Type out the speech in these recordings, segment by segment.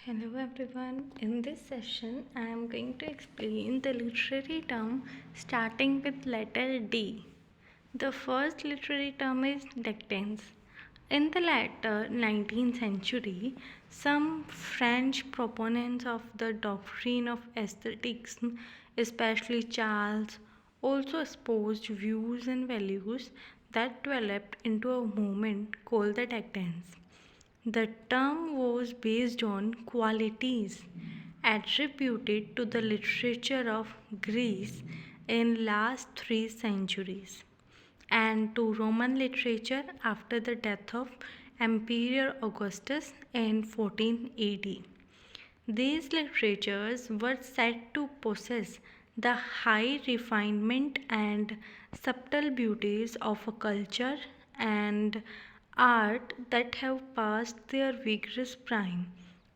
Hello everyone. In this session, I am going to explain the literary term starting with letter D. The first literary term is decadence. In the later 19th century, some French proponents of the doctrine of aesthetics, especially Charles, also espoused views and values that developed into a movement called the decadence. The term was based on qualities attributed to the literature of Greece in last 3 centuries and to Roman literature after the death of Emperor Augustus in 14 AD. These literatures were said to possess the high refinement and subtle beauties of a culture and art that have passed their vigorous prime,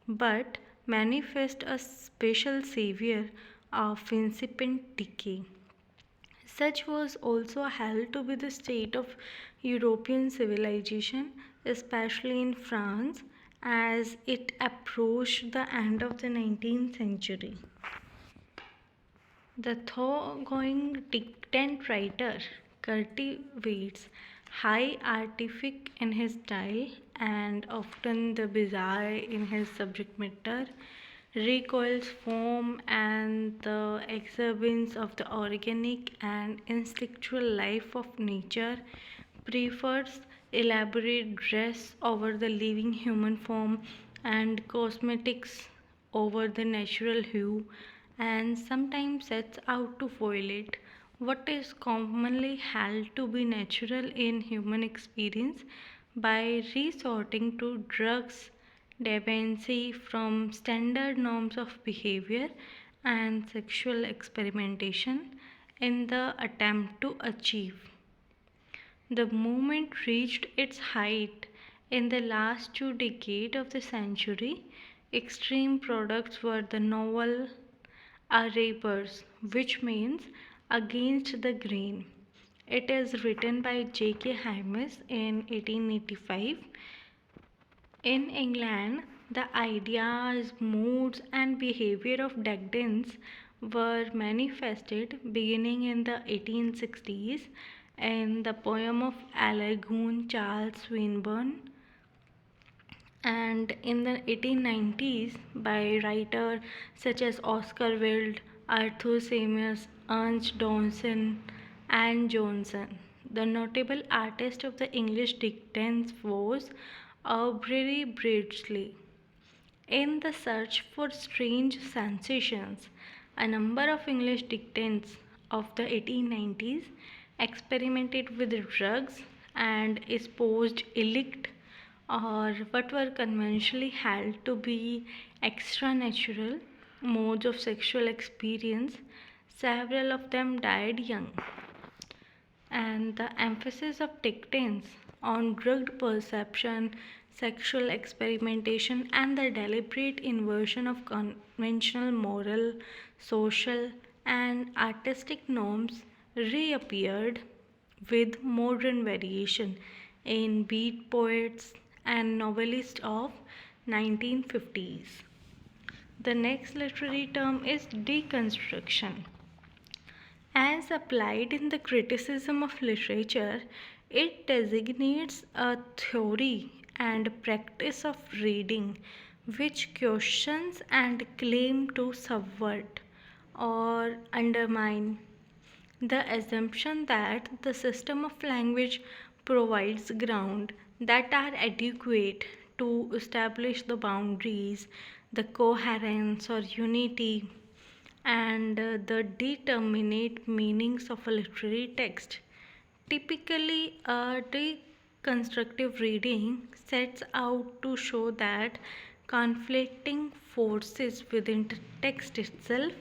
but manifest a special savior of incipient decay. Such was also held to be the state of European civilization, especially in France, as it approached the end of the 19th century. The thoroughgoing dictant writer cultivates high artifice in his style and often the bizarre in his subject matter, recoils form and the exuberance of the organic and instinctual life of nature, prefers elaborate dress over the living human form and cosmetics over the natural hue, and sometimes sets out to violate what is commonly held to be natural in human experience by resorting to drugs, deviancy from standard norms of behavior, and sexual experimentation in the attempt to achieve. The movement reached its height in the last 2 decades of the century. Extreme products were the novel Arabers, which means against the grain. It is written by J.K. Hymes in 1885. In England, the ideas, moods, and behavior of decadence were manifested beginning in the 1860s in the poem of Allegory Charles Swinburne, and in the 1890s by writers such as Oscar Wilde, Arthur Symons, Ernst Johnson, and Johnson. The notable artist of the English decadence was Aubrey Beardsley. In the search for strange sensations, a number of English decadents of the 1890s experimented with drugs and espoused illicit or what were conventionally held to be extra-natural modes of sexual experience. Several of them died young, and the emphasis of decadence on drugged perception, sexual experimentation, and the deliberate inversion of conventional moral, social, and artistic norms reappeared with modern variation in beat poets and novelists of 1950s. The next literary term is deconstruction. As applied in the criticism of literature, it designates a theory and practice of reading which questions and claim to subvert or undermine the assumption that the system of language provides ground that are adequate to establish the boundaries, the coherence or unity, and the determinate meanings of a literary text. Typically, a deconstructive reading sets out to show that conflicting forces within the text itself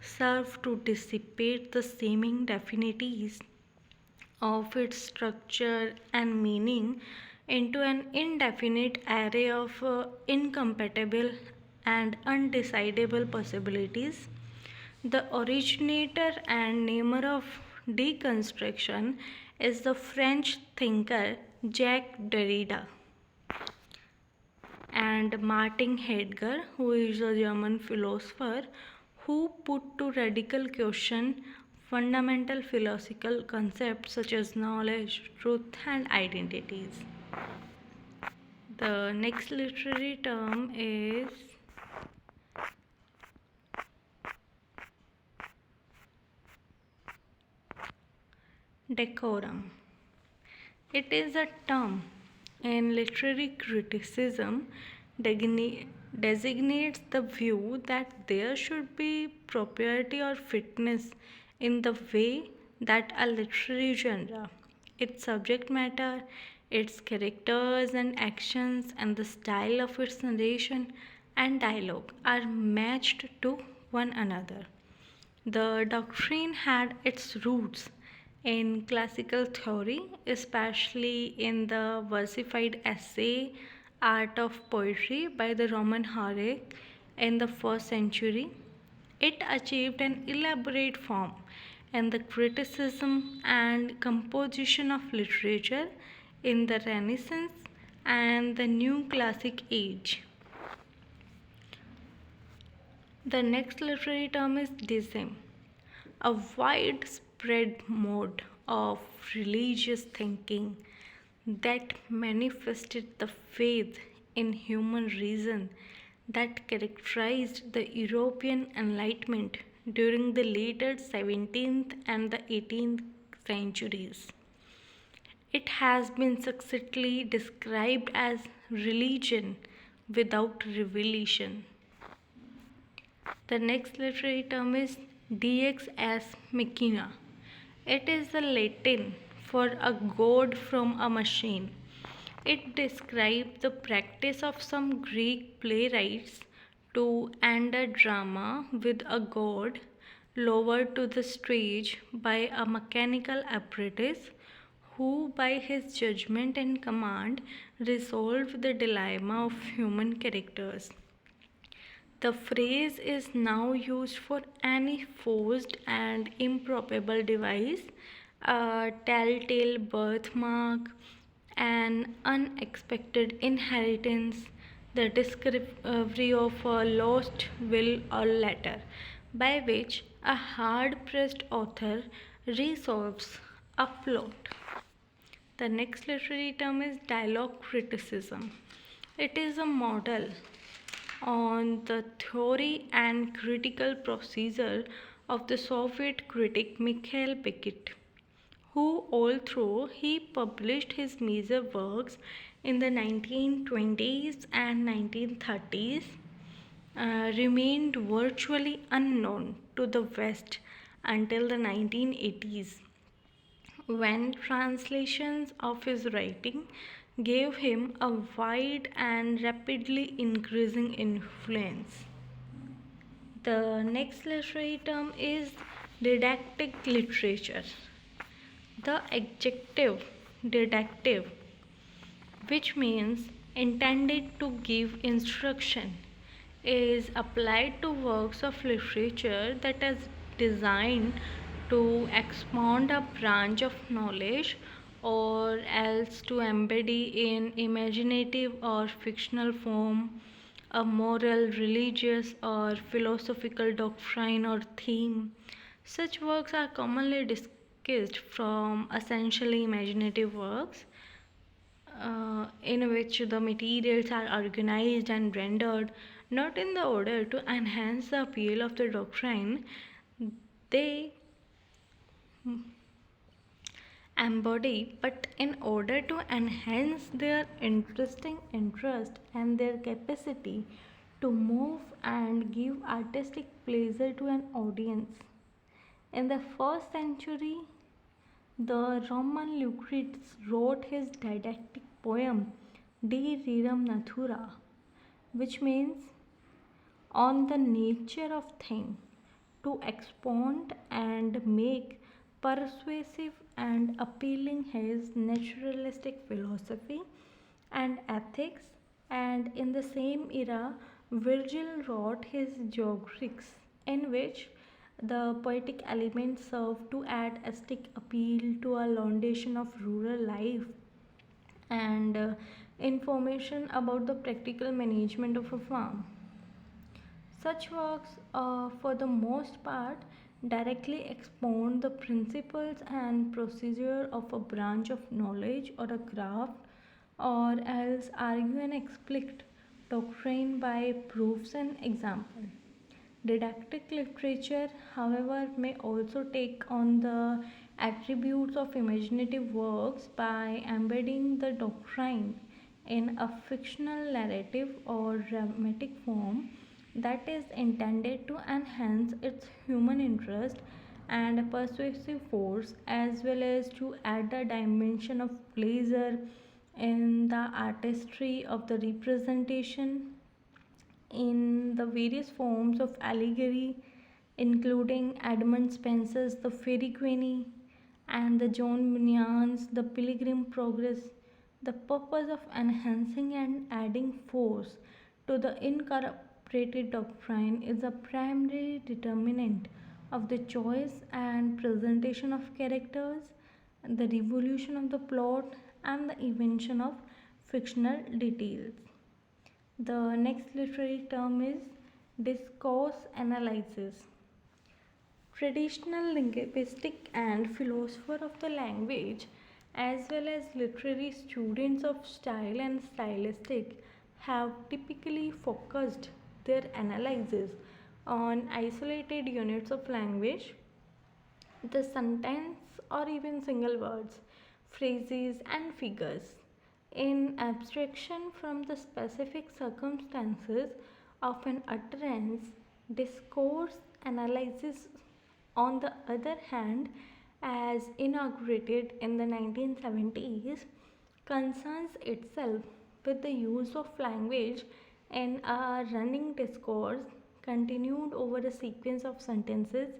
serve to dissipate the seeming definities of its structure and meaning into an indefinite array of incompatible and undecidable possibilities. The originator and namer of deconstruction is the French thinker Jacques Derrida. and Martin Heidegger, who is a German philosopher who put to radical question fundamental philosophical concepts such as knowledge, truth, and identities. The next literary term is decorum. It is a term in literary criticism designates the view that there should be propriety or fitness in the way that a literary genre, its subject matter, its characters and actions, and the style of its narration and dialogue are matched to one another. The doctrine had its roots in classical theory, especially in the versified essay Art of Poetry by the Roman Horic in the 1st century. It achieved an elaborate form in the criticism and composition of literature in the Renaissance and the New Classic Age. The next literary term is Deism, a widespread mode of religious thinking that manifested the faith in human reason that characterized the European Enlightenment during the later 17th and the 18th centuries. It has been succinctly described as religion without revelation. The next literary term is Deus ex Machina. It is the Latin for a god from a machine. It describes the practice of some Greek playwrights to end a drama with a god lowered to the stage by a mechanical apparatus who, by his judgment and command, resolved the dilemma of human characters. The phrase is now used for any forced and improbable device, a telltale birthmark, an unexpected inheritance, the discovery of a lost will or letter, by which a hard pressed author resolves a plot. The next literary term is dialogue criticism. It is a model on the theory and critical procedure of the Soviet critic Mikhail Beckett, who, although he published his major works in the 1920s and 1930s, remained virtually unknown to the West until the 1980s, when translations of his writing gave him a wide and rapidly increasing influence. The next literary term is didactic literature. The adjective didactic, which means intended to give instruction, is applied to works of literature that is designed to expound a branch of knowledge or else to embody in imaginative or fictional form a moral, religious, or philosophical doctrine or theme. Such works are commonly discussed from essentially imaginative works in which the materials are organized and rendered not in the order to enhance the appeal of the doctrine they embody, but in order to enhance their interesting interest and their capacity to move and give artistic pleasure to an audience. In the 1st century, the Roman Lucretius wrote his didactic poem De Rerum Natura, which means on the nature of thing, to expound and make persuasive and appealing his naturalistic philosophy and ethics, and in the same era Virgil wrote his Georgics, in which the poetic elements served to add aesthetic appeal to a laudation of rural life, and information about the practical management of a farm. Such works, for the most part, directly expound the principles and procedure of a branch of knowledge or a craft, or else argue and explain doctrine by proofs and example. Didactic literature, however, may also take on the attributes of imaginative works by embedding the doctrine in a fictional narrative or dramatic form that is intended to enhance its human interest and persuasive force, as well as to add a dimension of pleasure in the artistry of the representation. In the various forms of allegory, including Edmund Spenser's The Fairy Queenie and the John Bunyan's The Pilgrim Progress. The purpose of enhancing and adding force to the incorporated doctrine is a primary determinant of the choice and presentation of characters, the revolution of the plot, and the invention of fictional details. The next literary term is discourse analysis. Traditional linguistic and philosopher of the language, as well as literary students of style and stylistic, have typically focused their analysis on isolated units of language, the sentence or even single words, phrases, and figures. In abstraction from the specific circumstances of an utterance, discourse analysis, on the other hand, as inaugurated in the 1970s, concerns itself with the use of language in a running discourse continued over a sequence of sentences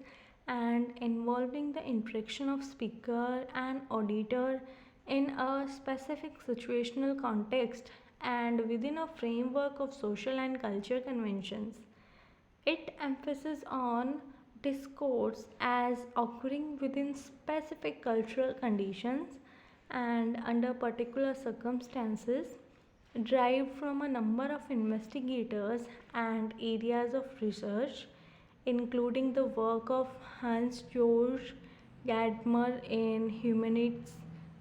and involving the interaction of speaker and auditor in a specific situational context and within a framework of social and cultural conventions. It emphasizes on discourse as occurring within specific cultural conditions and under particular circumstances, derived from a number of investigators and areas of research, including the work of Hans Georg Gadamer in Humanities,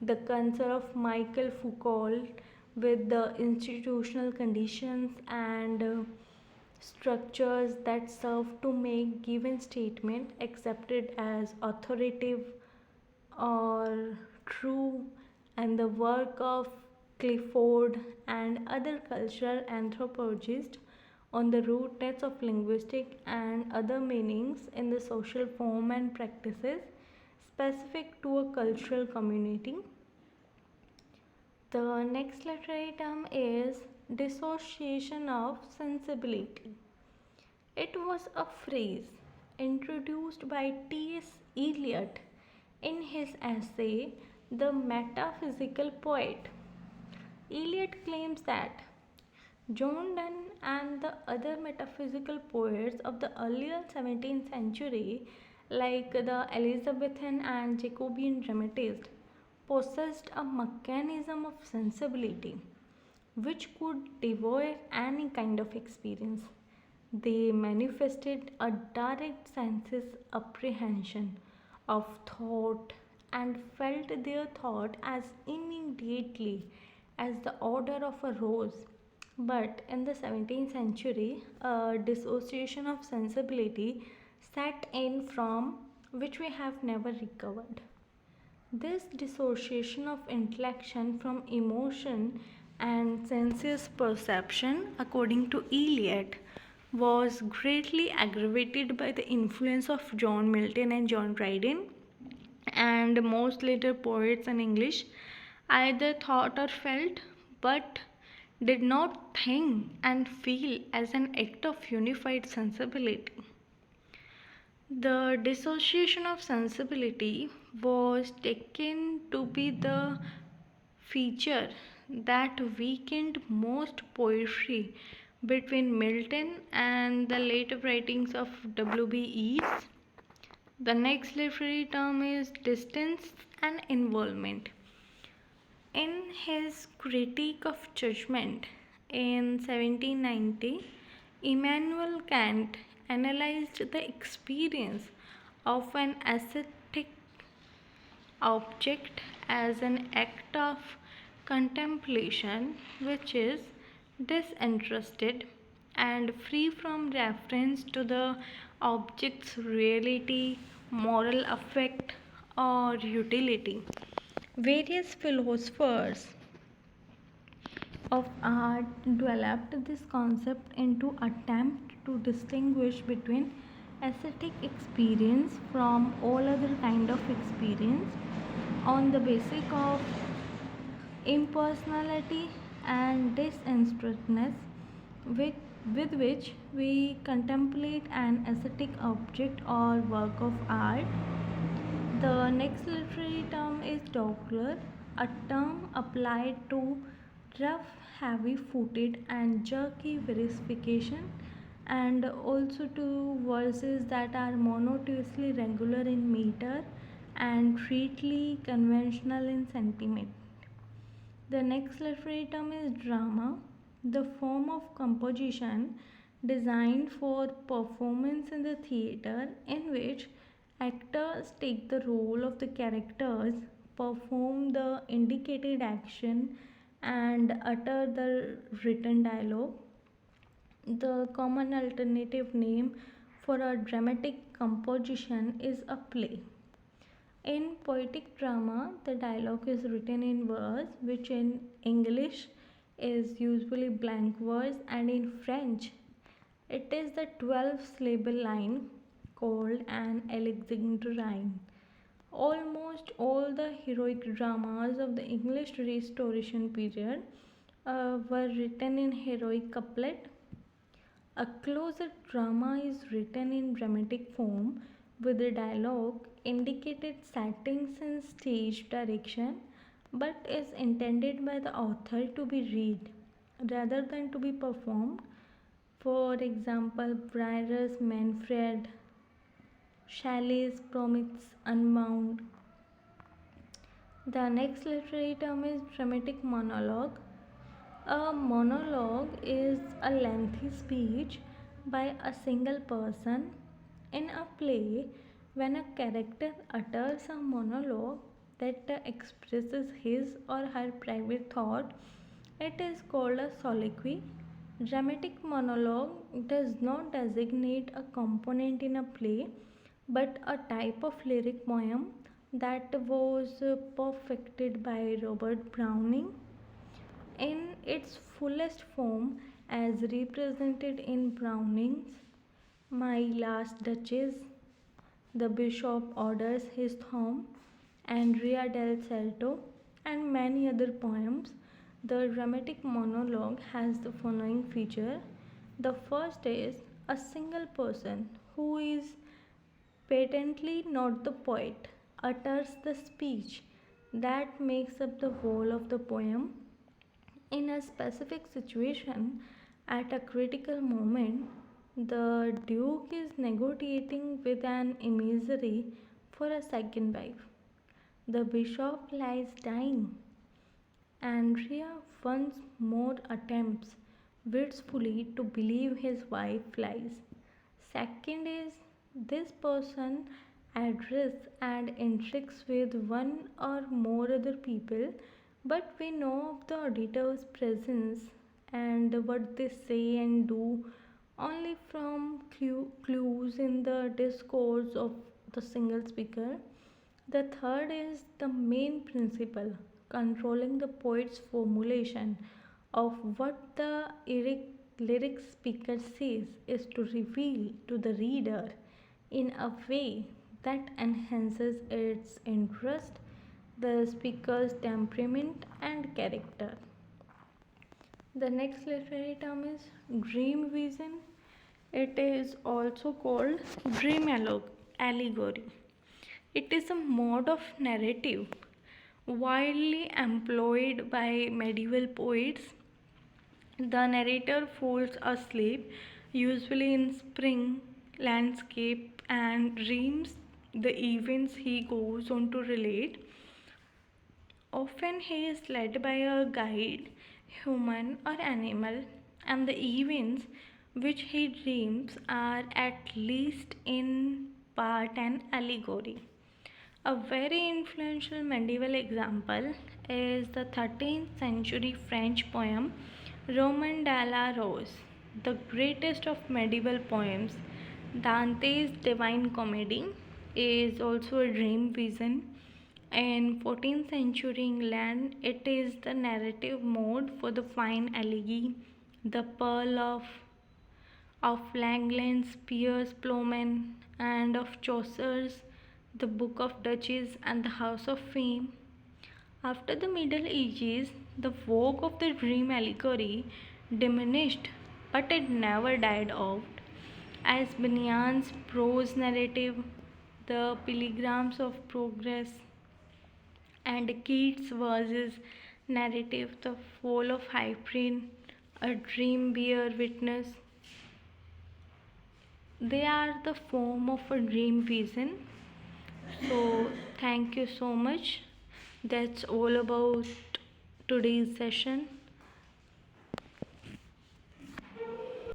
the concern of Michael Foucault with the institutional conditions and structures that serve to make given statement accepted as authoritative or true, and the work of Clifford and other cultural anthropologists on the root nets of linguistic and other meanings in the social form and practices specific to a cultural community. The next literary term is dissociation of sensibility. It was a phrase introduced by T.S. Eliot in his essay The Metaphysical Poet. Eliot claims that John Donne and the other metaphysical poets of the earlier 17th century, like the Elizabethan and Jacobean dramatists, possessed a mechanism of sensibility which could devour any kind of experience. They manifested a direct senses apprehension of thought and felt their thought as immediately as the odor of a rose. But in the 17th century, a dissociation of sensibility set in from which we have never recovered. This dissociation of intellection from emotion and sensuous perception, according to Eliot, was greatly aggravated by the influence of John Milton and John Dryden, and most later poets in English either thought or felt but did not think and feel as an act of unified sensibility. The dissociation of sensibility was taken to be the feature that weakened most poetry between Milton and the later writings of W.B. Yeats. The next literary term is distance and involvement. In his Critique of Judgment in 1790, Immanuel Kant analyzed the experience of an aesthetic object as an act of contemplation which is disinterested and free from reference to the object's reality, moral effect, or utility. Various philosophers of art developed this concept into attempt to distinguish between aesthetic experience from all other kind of experience on the basis of impersonality and disinterestedness with, with which we contemplate an aesthetic object or work of art. The next literary term is Doggerel, a term applied to rough, heavy-footed and jerky versification, and also to verses that are monotonously regular in meter and treatly conventional in sentiment. The next literary term is drama, the form of composition designed for performance in the theatre in which actors take the role of the characters, perform the indicated action, and utter the written dialogue. The common alternative name for a dramatic composition is a play. In poetic drama, the dialogue is written in verse, which in English is usually blank verse, and in French, it is the 12 syllable line called an alexandrine. Almost all the heroic dramas of the English Restoration period were written in heroic couplet. A closer drama is written in dramatic form with the dialogue indicated settings and stage direction, but is intended by the author to be read rather than to be performed. For example, Brier's Manfred, Shelley's Prometheus Unbound. The next literary term is dramatic monologue. A monologue is a lengthy speech by a single person. In a play, when a character utters a monologue that expresses his or her private thought, it is called a soliloquy. Dramatic monologue does not designate a component in a play but a type of lyric poem that was perfected by Robert Browning in its fullest form as represented in Browning's My Last Duchess, The Bishop Orders His Thumb, Andrea del Sarto, and many other poems. The dramatic monologue has the following feature. The first is a single person who is patently not the poet utters the speech that makes up the whole of the poem in a specific situation at a critical moment. The Duke is negotiating with an emissary for a second wife. The bishop lies dying. Andrea once more attempts wistfully to believe his wife lies. Second is this person addresses and intrigues with one or more other people, but we know of the auditor's presence and what they say and do only from clues in the discourse of the single speaker. The third is the main principle controlling the poet's formulation of what the lyric speaker says is to reveal to the reader in a way that enhances its interest, the speaker's temperament and character. The next literary term is dream vision. It is also called dream allegory. It is a mode of narrative widely employed by medieval poets. The narrator falls asleep, usually in spring landscape, and dreams the events he goes on to relate. Often he is led by a guide, human or animal, and the events which he dreams are at least in part an allegory. A very influential medieval example is the 13th century French poem Roman de la Rose, the greatest of medieval poems. Dante's Divine Comedy is also a dream vision. In 14th century England, it is the narrative mode for the fine elegy, the Pearl of Langland's Piers Plowman, and of Chaucer's The Book of Duchess and the House of Fame. After the Middle Ages, the vogue of the dream allegory diminished, but it never died out. As Bunyan's prose narrative, The Pilgrims of Progress, and Keats' verses narrative, The Fall of Hyperion, A Dream Bear Witness, they are the form of a dream vision. So, thank you so much. That's all about today's session.